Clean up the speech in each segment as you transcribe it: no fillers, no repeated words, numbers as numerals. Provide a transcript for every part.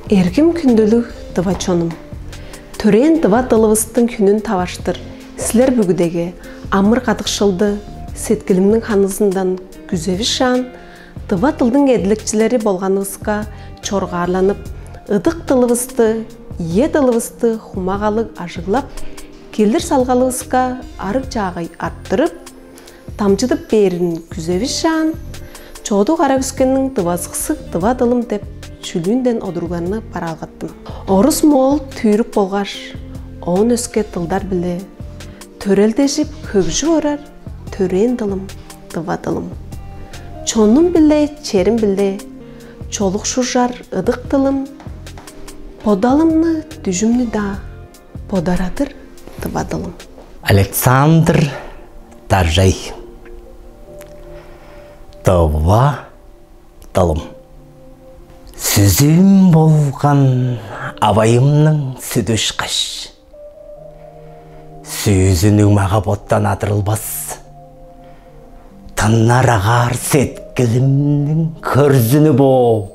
Эргим күндөлү дыва чоным. Төрен дыва дылыбыстың күнін таваштыр. Сілер бүгідегі амыр қатықшылды сеткілімнің ханызындан күзеві шан, дыва тылдың әділікчілері болғаныңызға чорғарланып, ыдық дылыбысты, е дылыбысты хумағалық ажығлап, келдір салғалығызға арық жағай арттырып, тамчыдып берін күзеві шан, чоғды қара күскеннің дывазықсық дыва дылым деп чүлінден одырғанны паралғаттым. Орыс мол түйіріп болғаш, оң өске тылдар біле, төрелдежіп көкжі орар, төрен дылым, дыва дылым. Чоным біле, черім біле, чолық шужар ыдық дылым, подалымны, дүжімні да, подаратыр, дыва дылым. Александр Таржай. Дыва дылым. Сүзім болған абайымның сүдөш қаш. Сүзінің маға боттан адырылбас. Тыннар ағар сеткілімнің көрзіні бол.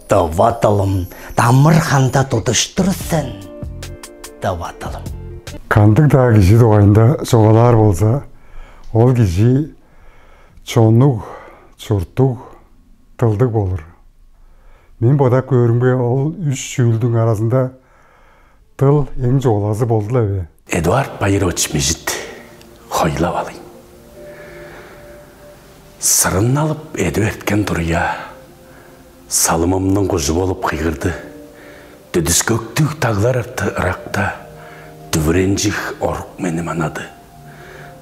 Дыва дылым, дамыр қанда тұтыштырсын. Дыва дылым. Кандықта кіші доғайында жоғалар болса, ол кіші чонуг, чуртуг, тылдық болыр. Мен бода көрінбе ол үш шүйілдің арасында тыл ең жоғаласы болды ләбе. Эдуард Байырович Межит хойлап алайын. Сырын алып әді өткен тұрия, салымымның құжы болып қиғырды. Дүдіс көктік тағлар арты ырақта, дүвіренжік орық мені манады.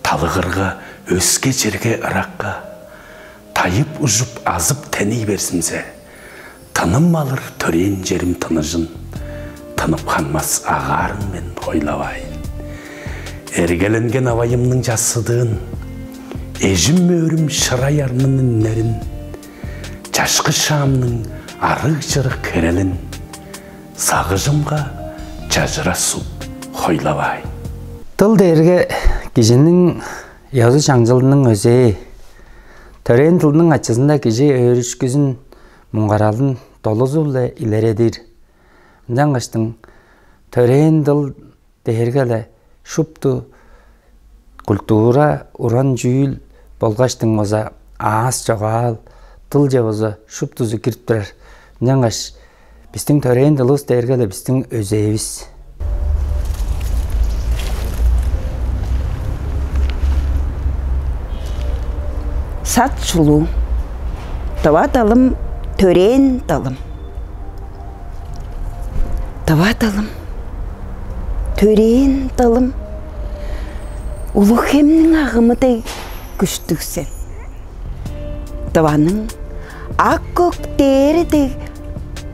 Талығырға, өске жерге ыраққа, тайып ұжып азып тәней берсімзе, тыным алыр төрен жерім тыныжын, тынып қанмас ағарың мен ойлавайын. Әргеленген авайымның жасыдығын, әжім мөрім шырай арның үнлерін, жашқы шамның арық жырық керелін, сағыжымға жажыра суп ойлавайын. Тыл дәрге кежінің язы жаңжылының өзі, төрен тылының ачысында кеже өрішкізін мұңғаралын долызулы илередір. Жаңғаштың төрен тыл дәргелі шупту культура уран жүйіл болғаштың өзі аас жоғал, тыл жауызы шуптузы кіріп тұрар. Жаңғаш біздің төрен тылыз дәргелі біздің өзейбіз. Сат шулу, дыва дылым, төрен дылым. Дыва дылым, төрен дылым. Улы хемнің ағымыдай күштіксен. Дываның ақ көктерідей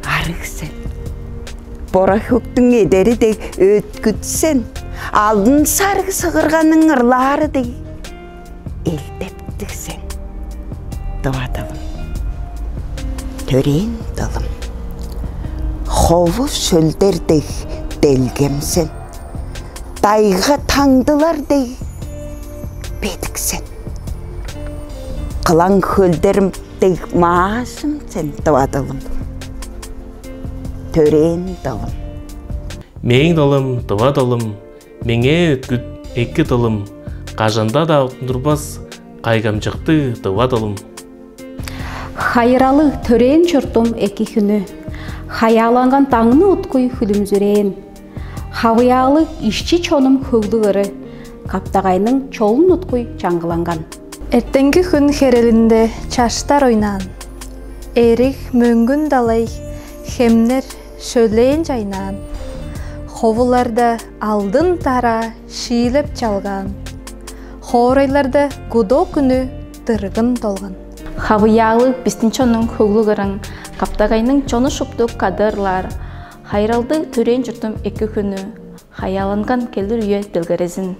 арықсен. Бора көктің едерідей өткүтсен. Алдын сарғы сығырғаның ұрларыдай елдептіксен. Дыва дылым, төрен дылым. Холу шөлдердей делгемсен. Дайға таңдылардай бедіксен. Қылаң көлдерімдей маасым сен, дыва дылым. Төрен дылым. Мең дылым, дыва дылым, меңе өткіт екі дылым, қажанда да ұтындырбас қайгамжықты дыва дылым. Хайыралы төрен жұртым әкі күні, хаяланған таңны ұтқой хүлімзірен. Хавиялы ішчі чоным көглігірі, каптағайның чолын ұтқой жаңғыланған. Эртеңгі күн херелінде чаштар ойнан. Эрик мөңгін далай, хемнер шөлейін жайнан. Ховуларда алдын тара шиіліп чалған. Хорайларда гудо күні дырғын толған. Хавиялы біздің чоның көглігірін, каптағайның чоны шуптық кадырлар, хайралды төрен жұртым екі күні, хаяланған келдір үйе білгерезін.